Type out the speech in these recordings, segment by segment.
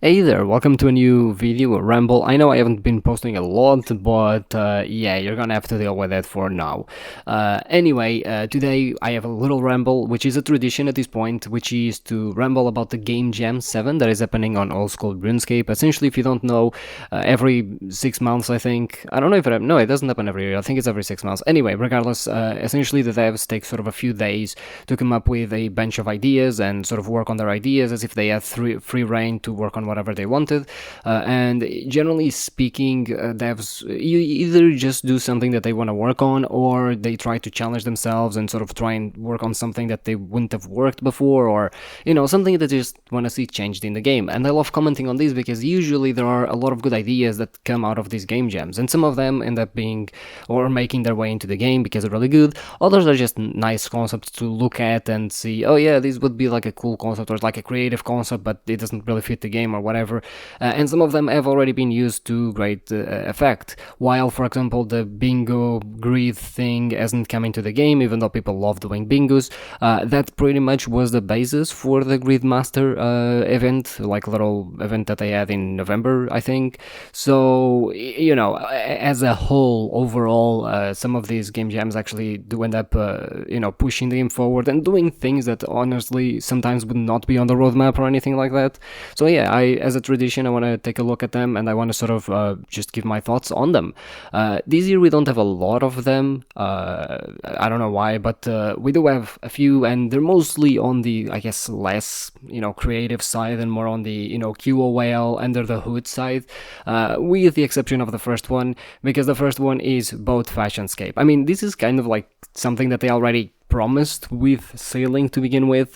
Hey there, welcome to a new video, Ramble. I know I haven't been posting a lot, but yeah, you're gonna have to deal with it for now. Anyway, today I have a little ramble, which is a tradition at this point, which is to ramble about the Game Jam 7 that is happening on Old School RuneScape. Essentially, if you don't know, every 6 months, I think. I don't know if no, it doesn't happen every year. I think it's every 6 months. Anyway, regardless, essentially the devs take sort of a few days to come up with a bunch of ideas and sort of work on their ideas as if they had free reign to work on whatever they wanted. And generally speaking, devs either just do something that they want to work on, or they try to challenge themselves and sort of try and work on something that they wouldn't have worked before, or something that they just want to see changed in the game. And I love commenting on this because usually there are a lot of good ideas that come out of these game jams, and some of them end up being or making their way into the game because they're really good. Others are just nice concepts to look at and see, oh yeah, this would be like a cool concept or like a creative concept, but it doesn't really fit the game or whatever. And some of them have already been used to great effect. While, for example, the bingo greed thing hasn't come into the game, even though people love doing bingos, that pretty much was the basis for the Greed Master event, like a little event that they had in November, I think. So, as a whole, overall, some of these game jams actually do end up, pushing the game forward and doing things that honestly sometimes would not be on the roadmap or anything like that. So yeah, as a tradition, I want to take a look at them and I want to sort of just give my thoughts on them. This year we don't have a lot of them. I don't know why, but we do have a few, and they're mostly on the, I guess, less creative side and more on the QOL under the hood side, with the exception of the first one, because the first one is both Fashionscape. I mean, this is kind of like something that they already promised with sailing to begin with.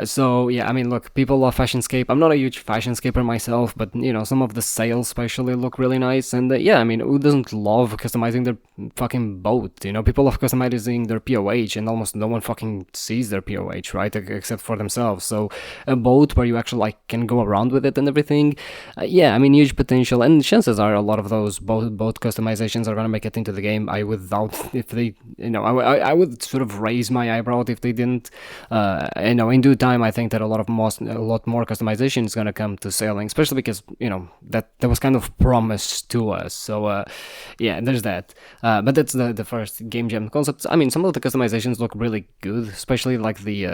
So yeah, I mean, look, people love Fashionscape. I'm not a huge Fashionscaper myself, but some of the sails especially look really nice. And yeah, I mean, who doesn't love customizing their fucking boat? People love customizing their POH, and almost no one fucking sees their POH, right? Except for themselves. So a boat where you actually like can go around with it and everything. Yeah, I mean, huge potential, and chances are a lot of those boat customizations are gonna make it into the game. I would doubt if they, I would sort of raise my eyebrow if they didn't. In due time, I think that a lot more customization is gonna come to sailing, especially because that was kind of promised to us. So yeah, there's that. But that's the first game jam concepts. I mean, some of the customizations look really good, especially like the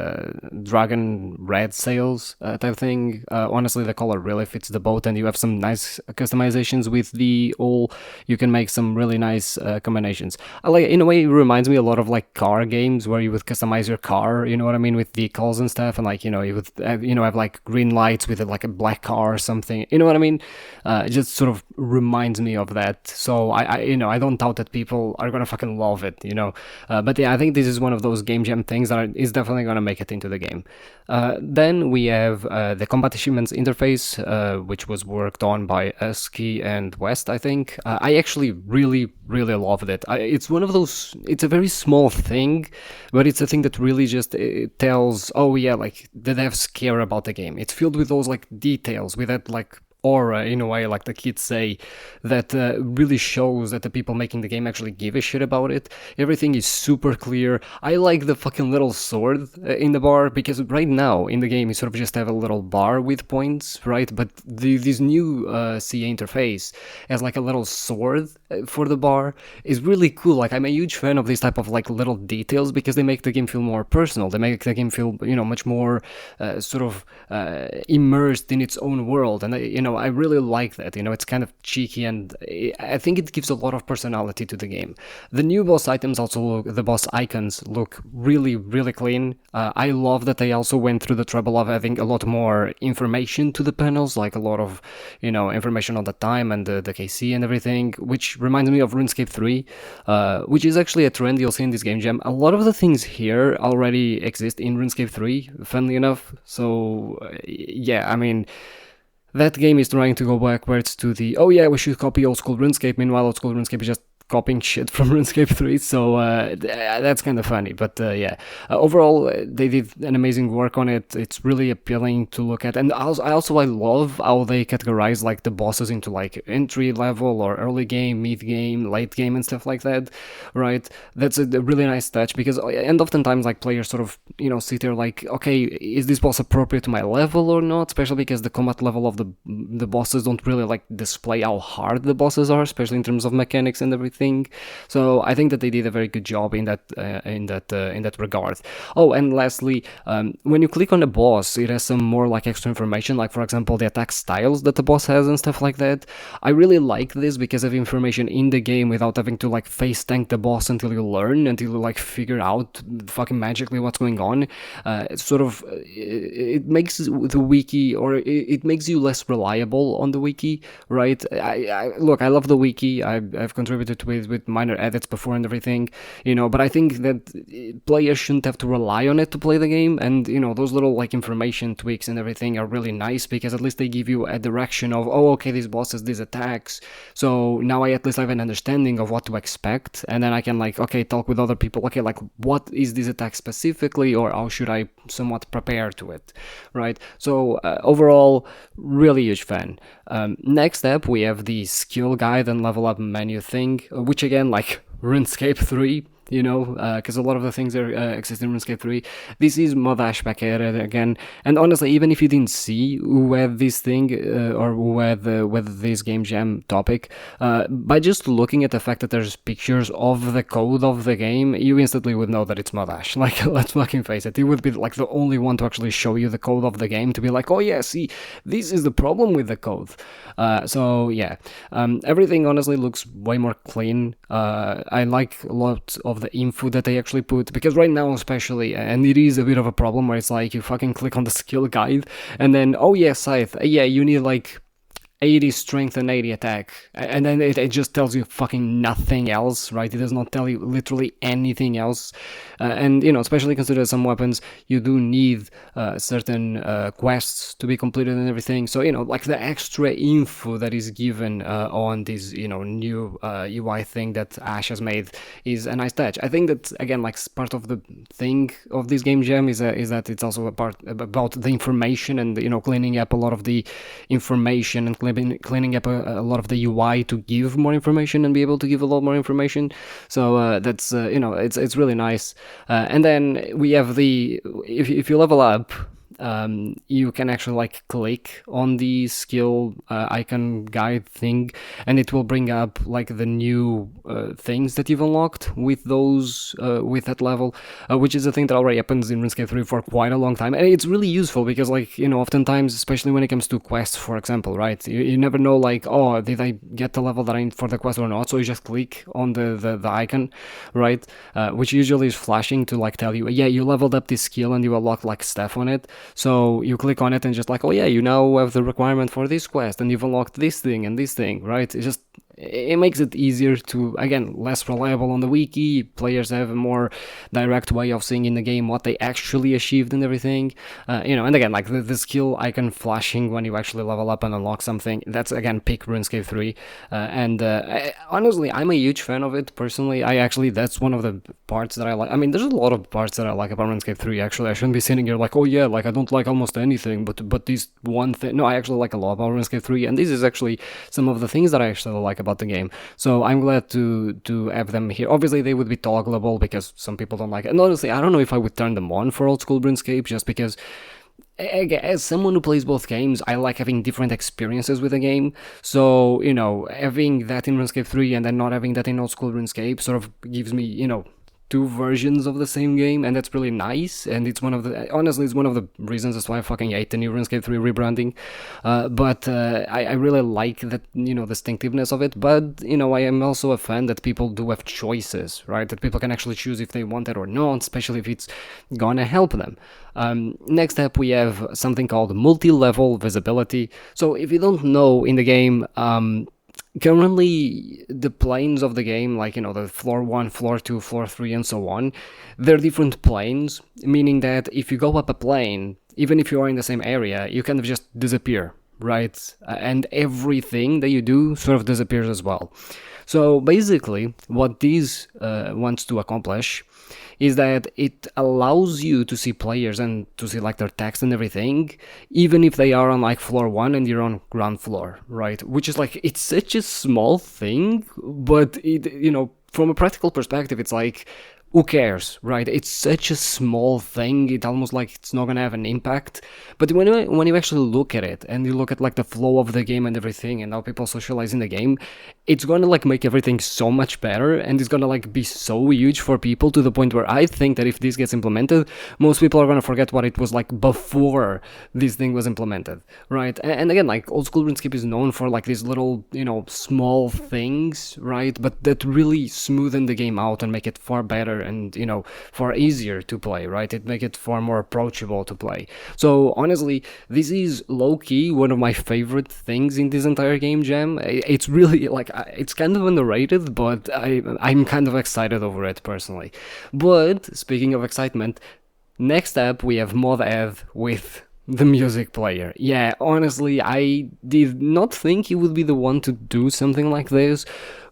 dragon red sails type thing. Honestly, the color really fits the boat, and you have some nice customizations with the all. You can make some really nice combinations. In a way, it reminds me a lot of like car games where you would customize your car, you know what I mean, with decals and stuff, and like you would have like green lights with like a black car or something, you know what I mean. It just sort of reminds me of that. So I don't doubt that people are gonna fucking love it, but yeah, I think this is one of those game jam things that is definitely gonna make it into the game. Then we have the combat achievements interface, which was worked on by Husky and West, I think. I actually really loved it. It's one of those, it's a very small thing, but it's a thing that really just tells, oh yeah, like the devs care about the game. It's filled with those like details, with that like aura, in a way, like the kids say, that really shows that the people making the game actually give a shit about it. Everything is super clear. I like the fucking little sword in the bar, because right now in the game you sort of just have a little bar with points, right? But this new CA interface has like a little sword for the bar. Is really cool. Like, I'm a huge fan of these type of like little details, because they make the game feel more personal. They make the game feel much more sort of immersed in its own world, and I really like that. It's kind of cheeky, and I think it gives a lot of personality to the game. The new boss items the boss icons look really clean. I love that they also went through the trouble of having a lot more information to the panels, like a lot of information on the time and the KC and everything, which reminds me of RuneScape 3, which is actually a trend you'll see in this game jam. A lot of the things here already exist in RuneScape 3, funnily enough. So yeah, I mean, that game is trying to go backwards to the, oh yeah, we should copy old school RuneScape. Meanwhile, old school RuneScape is just copying shit from RuneScape 3, so that's kind of funny. But yeah, overall, they did an amazing work on it. It's really appealing to look at, and I love how they categorize like the bosses into like entry level or early game, mid game, late game, and stuff like that. Right? That's a really nice touch because, and oftentimes like players sort of sit there like, okay, is this boss appropriate to my level or not? Especially because the combat level of the bosses don't really like display how hard the bosses are, especially in terms of mechanics and everything. So I think that they did a very good job in that regard. Oh, and lastly, when you click on the boss, it has some more like extra information, like for example the attack styles that the boss has and stuff like that. I really like this because of information in the game without having to like face tank the boss until you learn, until you like figure out fucking magically what's going on. It makes the wiki, or it makes you less reliable on the wiki, right? Look, I love the wiki. I've contributed with minor edits before and everything, but I think that players shouldn't have to rely on it to play the game, and those little like information tweaks and everything are really nice because at least they give you a direction of, oh, okay, this boss has these attacks, so now I at least have an understanding of what to expect, and then I can like, okay, talk with other people, okay, like what is this attack specifically, or how should I somewhat prepare to it, right? So overall, really huge fan. Next up, we have the skill guide and level up menu thing, which again, like RuneScape 3, because a lot of the things that exist in RuneScape 3. This is Modash back at it again, and honestly, even if you didn't see who had this thing or who had this game jam topic, by just looking at the fact that there's pictures of the code of the game, you instantly would know that it's Modash. Like, let's fucking face it, he would be like the only one to actually show you the code of the game, to be like, oh yeah, see, this is the problem with the code. So yeah, everything honestly looks way more clean. I like a lot of the info that they actually put, because right now especially, and it is a bit of a problem where it's like you fucking click on the skill guide and then, oh yeah, Scythe, yeah, you need like 80 strength and 80 attack, and then it just tells you fucking nothing else, right? It does not tell you literally anything else, and especially consider some weapons you do need certain quests to be completed and everything, so like the extra info that is given on this new UI thing that Ash has made is a nice touch. I think that again, like, part of the thing of this game jam is that it's also a part about the information and cleaning up a lot of the information and cleaning up a lot of the UI to give more information and be able to give a lot more information. So that's it's really nice. And then we have the if you level up, you can actually like click on the skill icon guide thing, and it will bring up like the new things that you've unlocked with those with that level, which is a thing that already happens in RuneScape 3 for quite a long time, and it's really useful because like oftentimes, especially when it comes to quests, for example, right, you never know like, oh, did I get the level that I need for the quest or not, so you just click on the icon, right, which usually is flashing to like tell you, yeah, you leveled up this skill and you unlock like stuff on it. So you click on it and just like, oh yeah, you now have the requirement for this quest and you've unlocked this thing and this thing, right? It makes it easier to, again, less reliable on the wiki. Players have a more direct way of seeing in the game what they actually achieved and everything. And again, like the skill icon flashing when you actually level up and unlock something, that's again peak RuneScape 3. Honestly, I'm a huge fan of it personally. That's one of the parts that I like. I mean, there's a lot of parts that I like about RuneScape 3 actually. I shouldn't be sitting here like, oh yeah, like I don't like almost anything, but this one thing. No, I actually like a lot about RuneScape 3, and this is actually some of the things that I actually like about the game. So I'm glad to have them here. Obviously they would be toggleable because some people don't like it, and honestly I don't know if I would turn them on for old school RuneScape, just because as someone who plays both games, I like having different experiences with a game. So having that in RuneScape 3 and then not having that in old school RuneScape sort of gives me two versions of the same game, and that's really nice, and it's one of the reasons that's why I fucking hate the new RuneScape 3 rebranding, but I really like that distinctiveness of it. But I am also a fan that people do have choices, right, that people can actually choose if they want it or not, especially if it's gonna help them. Next up we have something called multi-level visibility. So if you don't know, in the game, currently the planes of the game, like the floor 1, floor 2, floor 3 and so on, they're different planes, meaning that if you go up a plane, even if you are in the same area, you kind of just disappear, right? And everything that you do sort of disappears as well. So basically, what these wants to accomplish is that it allows you to see players and to see like their text and everything, even if they are on like floor one and you're on ground floor, right? Which is like, it's such a small thing, but it, from a practical perspective, it's like, who cares, right? It's such a small thing, it almost like it's not gonna have an impact. But when you actually look at it and you look at like the flow of the game and everything and how people socialize in the game, it's gonna like make everything so much better, and it's gonna like be so huge for people, to the point where I think that if this gets implemented, most people are gonna forget what it was like before this thing was implemented, right? And again, like old school RuneScape is known for like these little, small things, right? But that really smoothen the game out and make it far better and, far easier to play, right? It make it far more approachable to play. So honestly, this is low-key one of my favorite things in this entire game jam. It's really like, it's kind of underrated, but I'm kind of excited over it personally. But speaking of excitement, next up we have Mod Ev with the music player. Yeah, honestly, I did not think he would be the one to do something like this,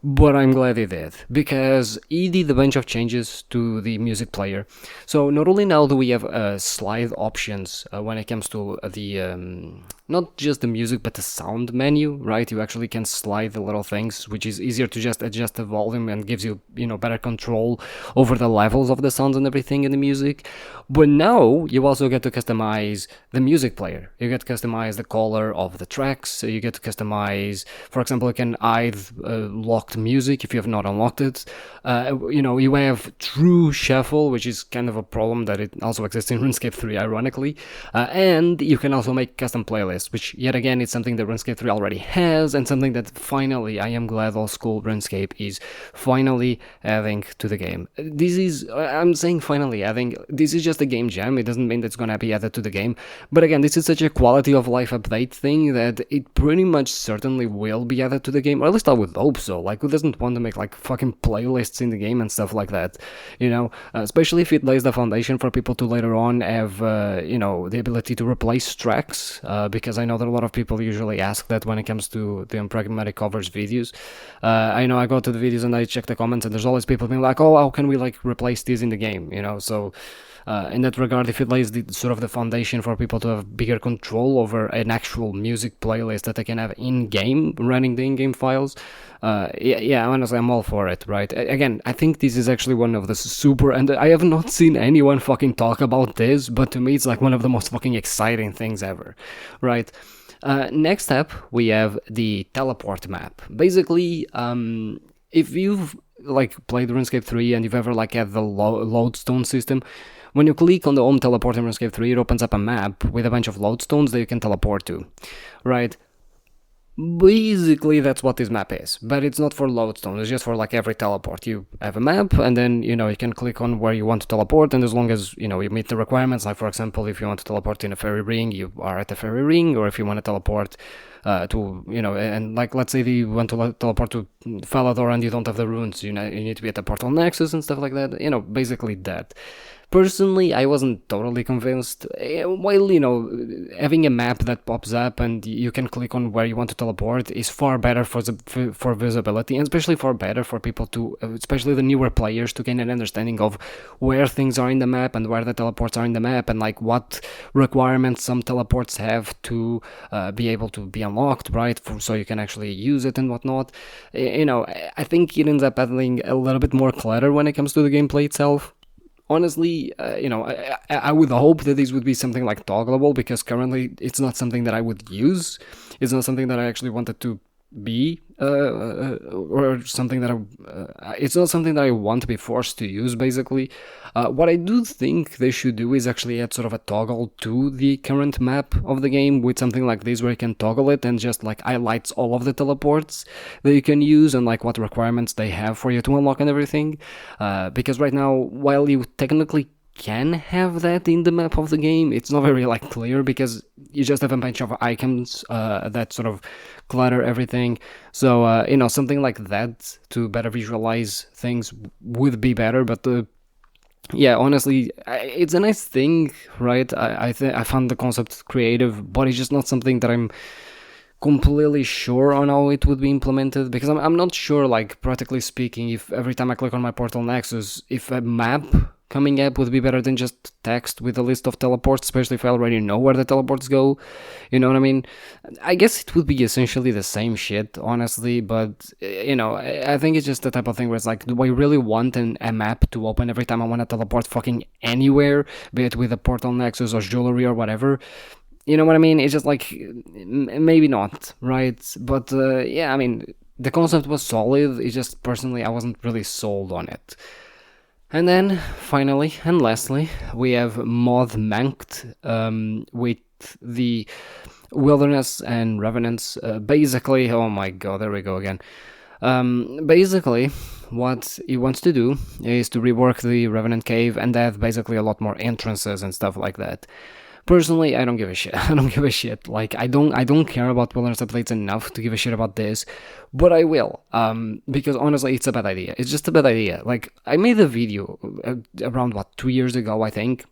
but I'm glad he did, because he did a bunch of changes to the music player. So not only now do we have slide options when it comes to the not just the music but the sound menu, right? You actually can slide the little things, which is easier to just adjust the volume and gives you, better control over the levels of the sounds and everything in the music. But now you also get to customize the music player. You get to customize the color of the tracks. So you get to customize, for example, you can hide locked music if you have not unlocked it. You have true shuffle, which is kind of a problem that it also exists in RuneScape 3, ironically. And you can also make custom playlists, which yet again is something that RuneScape 3 already has, and something that finally I am glad old school RuneScape is finally adding to the game. I'm saying finally adding, this is just a game jam, it doesn't mean that it's gonna be added to the game, but again, this is such a quality of life update thing that it pretty much certainly will be added to the game, or at least I would hope so. Like, who doesn't want to make like fucking playlists in the game and stuff like that, especially if it lays the foundation for people to later on have the ability to replace tracks, because I know that a lot of people usually ask that when it comes to the Unpragmatic Covers videos. I know I go to the videos and I check the comments, and there's always people being like, oh, how can we like replace this in the game, so in that regard, if it lays the sort of the foundation for people to have bigger control over an actual music playlist that they can have in-game, running the in-game files, honestly, I'm all for it, right? Again, I think this is actually one of the super, and I have not seen anyone fucking talk about this, but to me it's like one of the most fucking exciting things ever, right? Next up, we have the teleport map. Basically, if you've like played RuneScape 3 and you've ever like had the lodestone system, when you click on the home teleport in RuneScape 3, it opens up a map with a bunch of lodestones that you can teleport to, right? Basically, that's what this map is, but it's not for lodestone, it's just for like every teleport. You have a map, and then, you can click on where you want to teleport, and as long as, you meet the requirements, like for example, if you want to teleport in a fairy ring, you are at the fairy ring, or if you want to teleport to, and like, let's say you want to teleport to Falador and you don't have the runes, you need to be at the portal nexus and stuff like that, basically that. Personally, I wasn't totally convinced. While, having a map that pops up and you can click on where you want to teleport is far better for visibility, and especially far better for people to, especially the newer players, to gain an understanding of where things are in the map and where the teleports are in the map, and like what requirements some teleports have to be able to be unlocked, right? So you can actually use it and whatnot. I think it ends up adding a little bit more clutter when it comes to the gameplay itself. Honestly, I would hope that this would be something like toggleable, because currently it's not something that I would use. It's not something that I actually wanted to be, or something that it's not something that I want to be forced to use, basically. What I do think they should do is actually add sort of a toggle to the current map of the game with something like this, where you can toggle it and just like highlights all of the teleports that you can use and like what requirements they have for you to unlock and everything. Because right now, while you technically can have that in the map of the game, it's not very like clear, because you just have a bunch of icons that sort of clutter everything. So something like that to better visualize things would be better. But honestly, it's a nice thing, right? I found the concept creative, but it's just not something that I'm completely sure on how it would be implemented, because I'm not sure, like, practically speaking, if every time I click on my Portal Nexus, if a map coming up would be better than just text with a list of teleports, especially if I already know where the teleports go. You know what I mean? I guess it would be essentially the same shit, honestly, but I think it's just the type of thing where it's like, do I really want a map to open every time I want to teleport fucking anywhere, be it with a Portal Nexus or jewelry or whatever? You know what I mean? It's just like, maybe not, right? But yeah, I mean, the concept was solid. It's just personally, I wasn't really sold on it. And then, finally and lastly, we have Mod Manked, with the Wilderness and Revenants. Basically, oh my god, there we go again. Basically, what he wants to do is to rework the Revenant Cave and have basically a lot more entrances and stuff like that. Personally, I don't give a shit. I don't give a shit. Like, I don't care about wilderness updates enough to give a shit about this, but I will. Because honestly, it's a bad idea. It's just a bad idea. Like, I made a video around 2 years ago, I think.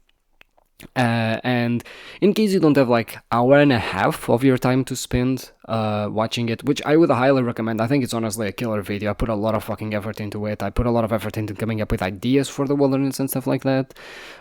And in case you don't have like hour and a half of your time to spend watching it, which I would highly recommend. I think it's honestly a killer video. I put a lot of fucking effort into it. I put a lot of effort into coming up with ideas for the wilderness and stuff like that,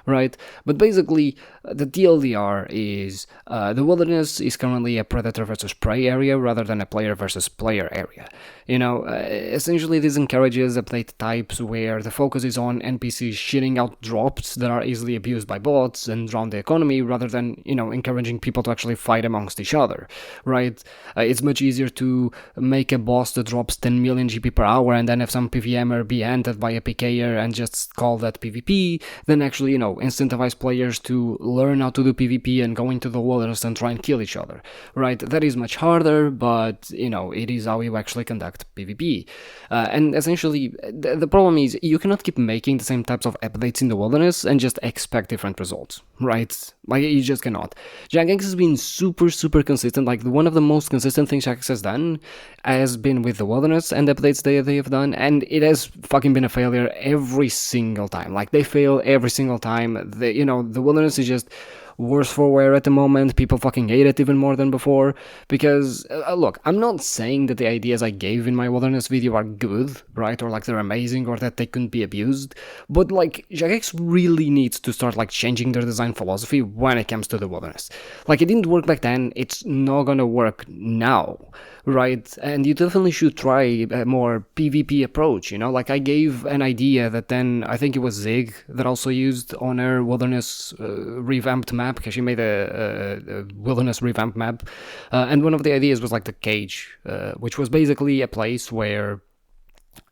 right? But basically, the TLDR is the wilderness is currently a predator versus prey area rather than a player versus player area. Essentially this encourages update types where the focus is on NPCs shitting out drops that are easily abused by bots and drown the economy, rather than, encouraging people to actually fight amongst each other, right? It's much easier to make a boss that drops 10 million GP per hour and then have some PVMer be hunted by a PKer and just call that PvP, than actually, incentivize players to learn how to do PvP and go into the wilderness and try and kill each other, right? That is much harder, but, it is how you actually conduct PvP. And essentially, the problem is you cannot keep making the same types of updates in the wilderness and just expect different results, right? Like, you just cannot. Jagex has been super, super consistent. Like, one of the most consistent things Jagex has done has been with the wilderness and updates they have done, and it has fucking been a failure every single time. Like, they fail every single time. The wilderness is just worse for wear at the moment. People fucking hate it even more than before, because look, I'm not saying that the ideas I gave in my wilderness video are good, right, or like they're amazing, or that they couldn't be abused, but like, Jagex really needs to start like changing their design philosophy when it comes to the wilderness. Like, it didn't work back then, it's not gonna work now, right? And you definitely should try a more PvP approach, like I gave an idea that then I think it was Zig that also used on her wilderness revamped map, because she made a wilderness revamped map, and one of the ideas was like the cage, which was basically a place where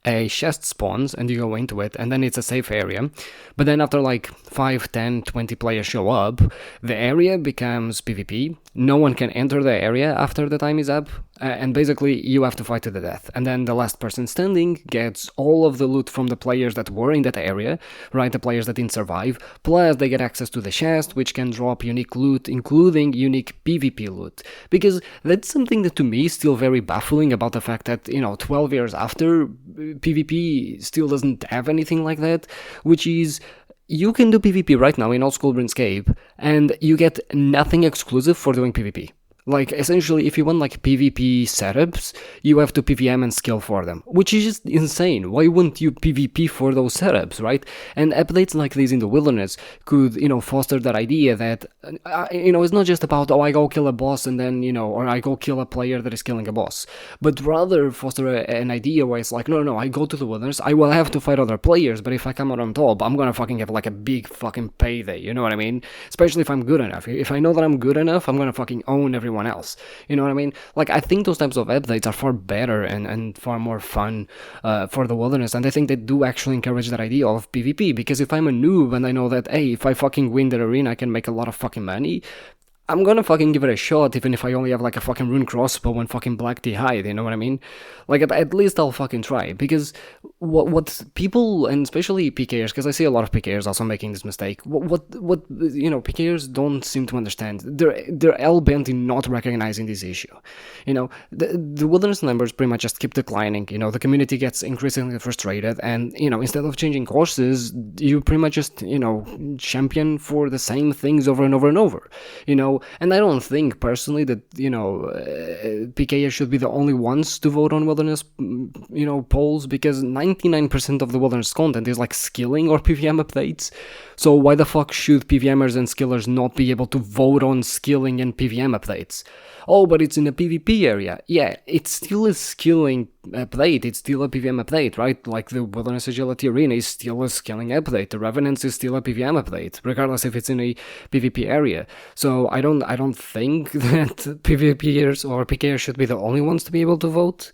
a chest spawns and you go into it, and then it's a safe area, but then after like 5, 10, 20 players show up, the area becomes PvP. No one can enter the area after the time is up, and basically you have to fight to the death, and then the last person standing gets all of the loot from the players that were in that area, right, the players that didn't survive, plus they get access to the chest, which can drop unique loot, including unique PvP loot, because that's something that to me is still very baffling about the fact that, 12 years after, PvP still doesn't have anything like that, which is, you can do PvP right now in old school RuneScape, and you get nothing exclusive for doing PvP. Like, essentially, if you want like PvP setups, you have to PVM and skill for them, which is just insane. Why wouldn't you PvP for those setups, right? And updates like these in the wilderness could, foster that idea that, it's not just about, I go kill a boss and then, or I go kill a player that is killing a boss, but rather foster an idea where it's like, no, I go to the wilderness, I will have to fight other players, but if I come out on top, I'm gonna fucking have like a big fucking payday, you know what I mean? Especially if I'm good enough. If I know that I'm good enough, I'm gonna fucking own everyone else, you know what I mean? Like, I think those types of updates are far better and far more fun for the wilderness, and I think they do actually encourage that idea of PvP, because if I'm a noob and I know that, hey, if I fucking win the arena I can make a lot of fucking money, I'm gonna fucking give it a shot, even if I only have like a fucking rune crossbow and fucking black tea hide, you know what I mean? Like, at least I'll fucking try, because what people, and especially PKers, because I see a lot of PKers also making this mistake. What PKers don't seem to understand. They're hell bent in not recognizing this issue. The wilderness numbers pretty much just keep declining. The community gets increasingly frustrated, and instead of changing courses, you pretty much just champion for the same things over and over and over. And I don't think personally that PKers should be the only ones to vote on wilderness polls, because 99% of the wilderness content is like skilling or PVM updates. So why the fuck should PVMers and skillers not be able to vote on skilling and PVM updates? Oh, but it's in a PvP area. Yeah, it's still a skilling update, it's still a PVM update, right? Like the Wilderness Agility Arena is still a skilling update, the Revenants is still a PVM update, regardless if it's in a PvP area. So I don't think that PvPers or PKers should be the only ones to be able to vote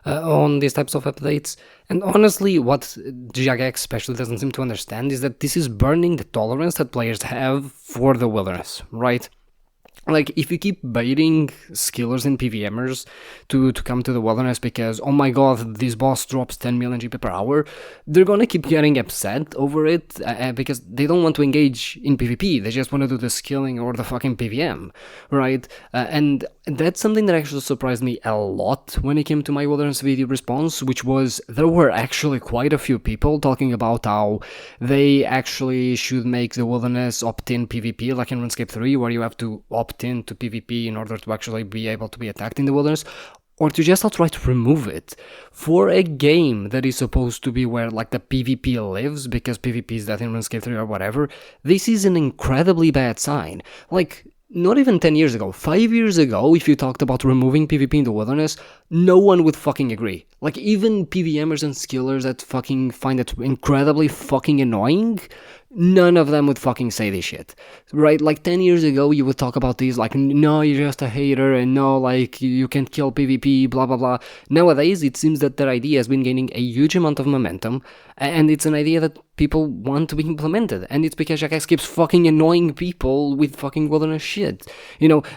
on these types of updates. And honestly, what Jagex especially doesn't seem to understand is that this is burning the tolerance that players have for the wilderness, right? Like, if you keep baiting skillers and PVMers to come to the wilderness because, oh my god, this boss drops 10 million GP per hour, they're gonna keep getting upset over it because they don't want to engage in PvP, they just want to do the skilling or the fucking PVM, right? And that's something that actually surprised me a lot when it came to my wilderness video response, which was there were actually quite a few people talking about how they actually should make the wilderness opt-in PvP, like in RuneScape 3, where you have to opt into PvP in order to actually be able to be attacked in the wilderness, or to just outright remove it. For a game that is supposed to be where like the PvP lives, because PvP is that in RuneScape 3 or whatever, this is an incredibly bad sign. Like, not even 10 years ago, 5 years ago, if you talked about removing PvP in the wilderness, no one would fucking agree. Like, even PVMers and skillers that fucking find it incredibly fucking annoying, none of them would fucking say this shit, right? Like 10 years ago, you would talk about these like, no, you're just a hater, and no, like, you can't kill PvP, blah blah blah. Nowadays, it seems that their idea has been gaining a huge amount of momentum, and it's an idea that people want to be implemented, and it's because Jagex keeps fucking annoying people with fucking wilderness shit.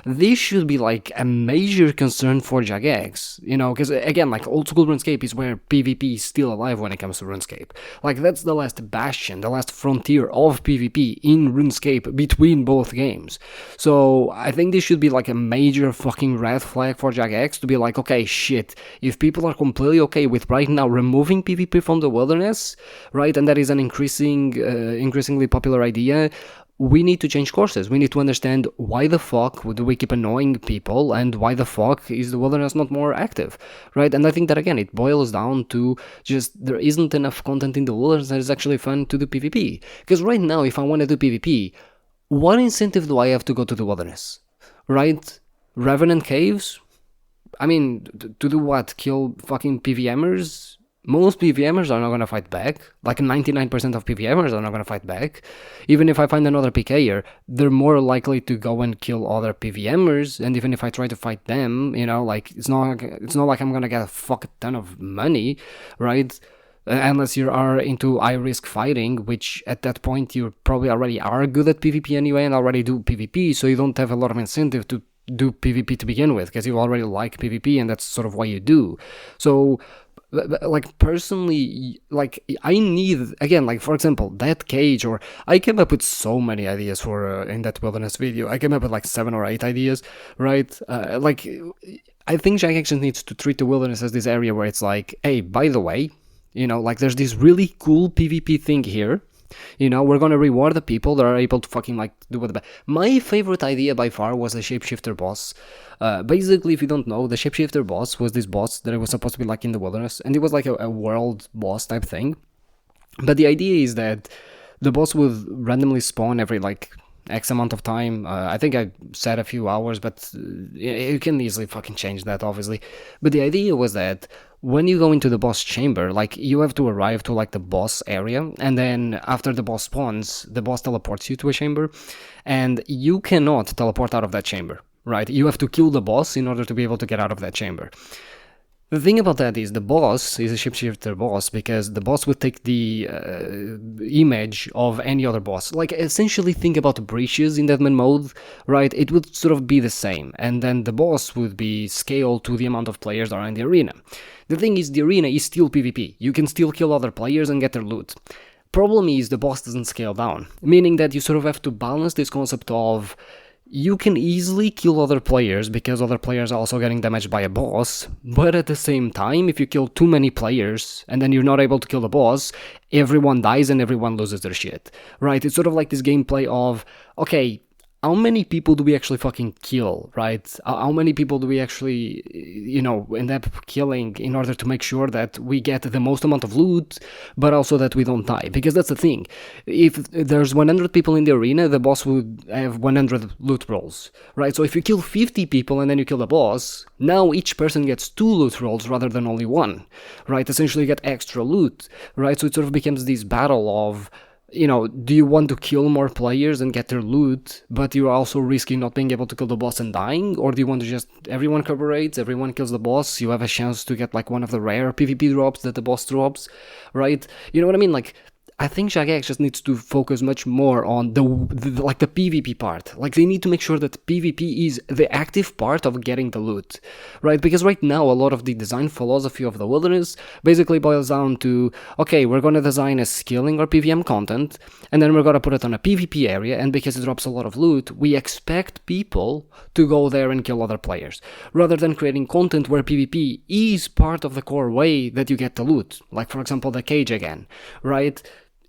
This should be like a major concern for Jagex, because again, like, old school RuneScape is where PvP is still alive when it comes to RuneScape. Like, that's the last bastion, the last frontier of PvP in RuneScape between both games. So I think this should be like a major fucking red flag for Jagex to be like, okay, shit, if people are completely okay with right now removing PvP from the wilderness, right, and that is an increasingly popular idea, we need to change courses. We need to understand why the fuck do we keep annoying people, and why the fuck is the wilderness not more active, right? And I think that, again, it boils down to just there isn't enough content in the wilderness that is actually fun to do PvP. Because right now, if I want to do PvP, what incentive do I have to go to the wilderness, right? Revenant Caves? I mean, to do what? Kill fucking PVMers? Most PVMers are not going to fight back. Like 99% of PVMers are not going to fight back. Even if I find another PKer, they're more likely to go and kill other PVMers, and even if I try to fight them, like, it's not like I'm going to get a fuck ton of money, right? Unless you are into high risk fighting, which at that point you probably already are good at PvP anyway and already do PvP, so you don't have a lot of incentive to do PvP to begin with, because you already like PvP and that's sort of why you do. So, like, personally, like, I need, again, like, for example, that cage, or I came up with so many ideas for in that wilderness video. I came up with like 7 or 8 ideas, right? Like, I think Jagex needs to treat the wilderness as this area where it's like, hey, by the way, like, there's this really cool PvP thing here. We're gonna reward the people that are able to fucking, like, do what my favorite idea by far was the Shapeshifter boss. Basically, if you don't know, the Shapeshifter boss was this boss that it was supposed to be like in the wilderness, and it was like a world boss type thing. But the idea is that the boss would randomly spawn every like X amount of time. I think I said a few hours, but you can easily fucking change that, obviously. But the idea was that when you go into the boss chamber, like, you have to arrive to like the boss area, and then after the boss spawns, the boss teleports you to a chamber, and you cannot teleport out of that chamber, right? You have to kill the boss in order to be able to get out of that chamber. The thing about that is the boss is a shapeshifter boss because the boss would take the image of any other boss. Like, essentially think about breaches in Deadman mode, right? It would sort of be the same, and then the boss would be scaled to the amount of players that are in the arena. The thing is, the arena is still PvP. You can still kill other players and get their loot. Problem is, the boss doesn't scale down, meaning that you sort of have to balance this concept of you can easily kill other players because other players are also getting damaged by a boss, but at the same time, if you kill too many players and then you're not able to kill the boss, everyone dies and everyone loses their shit, right? It's sort of like this gameplay of, okay, how many people do we actually fucking kill, right? How many people do we actually, end up killing in order to make sure that we get the most amount of loot, but also that we don't die? Because that's the thing. If there's 100 people in the arena, the boss would have 100 loot rolls, right? So if you kill 50 people and then you kill the boss, now each person gets 2 loot rolls rather than only 1, right? Essentially you get extra loot, right? So it sort of becomes this battle of, do you want to kill more players and get their loot, but you're also risking not being able to kill the boss and dying? Or do you want to just, everyone cooperates, everyone kills the boss, you have a chance to get like one of the rare PvP drops that the boss drops, right? You know what I mean? Like, I think Jagex just needs to focus much more on the PvP part. Like, they need to make sure that PvP is the active part of getting the loot, right? Because right now, a lot of the design philosophy of the Wilderness basically boils down to, okay, we're going to design a skilling or PVM content, and then we're going to put it on a PvP area, and because it drops a lot of loot, we expect people to go there and kill other players, rather than creating content where PvP is part of the core way that you get the loot. Like, for example, the cage again, right?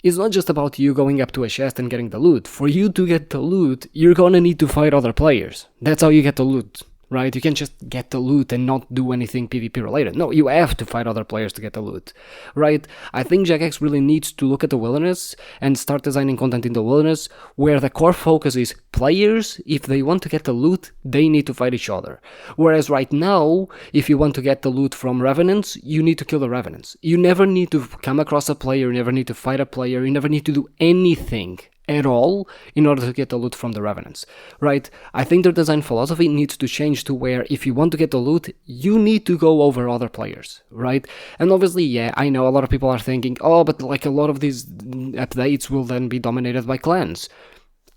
It's not just about you going up to a chest and getting the loot. For you to get the loot, you're gonna need to fight other players. That's how you get the loot, right? You can't just get the loot and not do anything PvP related. No, you have to fight other players to get the loot, right? I think Jagex really needs to look at the Wilderness and start designing content in the Wilderness where the core focus is players. If they want to get the loot, they need to fight each other. Whereas right now, if you want to get the loot from Revenants, you need to kill the Revenants. You never need to come across a player, you never need to fight a player, you never need to do anything at all in order to get the loot from the Revenants, right? I think their design philosophy needs to change to where if you want to get the loot, you need to go over other players, right? And obviously, yeah, I know a lot of people are thinking, oh, but like a lot of these updates will then be dominated by clans.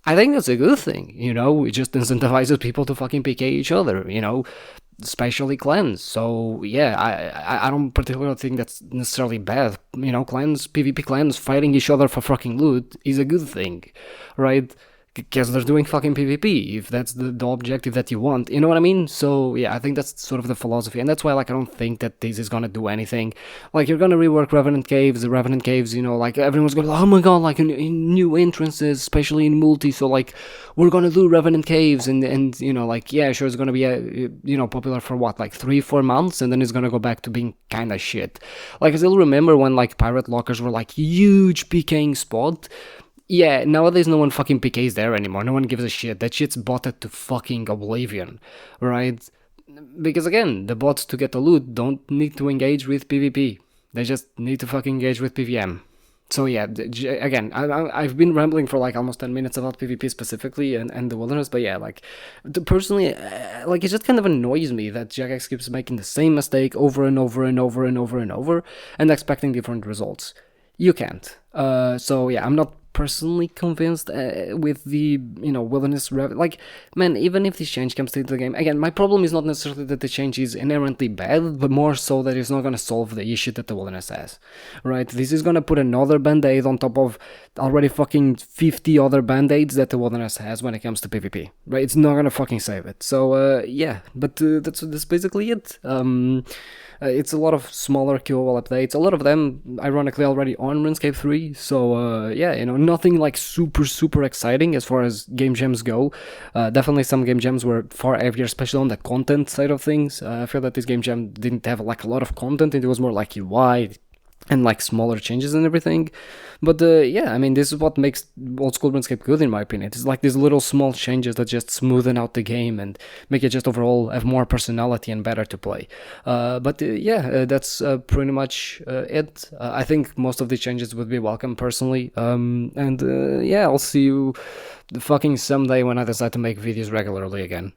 I think that's a good thing, it just incentivizes people to fucking PK each other, especially clans. So yeah, I don't particularly think that's necessarily bad. Clans, PvP clans fighting each other for fucking loot is a good thing, right? Because they're doing fucking PvP, if that's the objective that you want, you know what I mean? So yeah, I think that's sort of the philosophy, and that's why, like, I don't think that this is gonna do anything. Like, you're gonna rework Revenant Caves, like, everyone's gonna, oh my god, like, new entrances, especially in multi, so, like, we're gonna do Revenant Caves, and like, yeah, sure, it's gonna be, popular for what, like, 3-4 months, and then it's gonna go back to being kinda shit. Like, I still remember when, like, pirate lockers were, like, huge PKing spot. Yeah, nowadays no one fucking PKs there anymore. No one gives a shit. That shit's botted to fucking oblivion, right? Because again, the bots to get the loot don't need to engage with PvP. They just need to fucking engage with PVM. So yeah, again, I've been rambling for like almost 10 minutes about PvP specifically and the Wilderness, but yeah, like, personally, like, it just kind of annoys me that Jagex keeps making the same mistake over and over and over and over and over and expecting different results. You can't. So yeah, I'm not personally convinced with the Wilderness like, man, even if this change comes to the game, again, my problem is not necessarily that the change is inherently bad, but more so that it's not going to solve the issue that the Wilderness has, right? This is going to put another band-aid on top of already fucking 50 other band-aids that the Wilderness has when it comes to PvP, right? It's not going to fucking save it. So yeah, but that's basically it. It's a lot of smaller QOL updates, a lot of them ironically already on RuneScape 3, so yeah, nothing like super exciting as far as game jams go. Definitely some game jams were far heavier, especially on the content side of things. I feel that this game jam didn't have like a lot of content, it was more like UI and like smaller changes and everything. But yeah, I mean, this is what makes old school RuneScape good, in my opinion. It's like these little small changes that just smoothen out the game and make it just overall have more personality and better to play. But yeah, that's pretty much it. I think most of the changes would be welcome personally. And yeah, I'll see you fucking someday when I decide to make videos regularly again.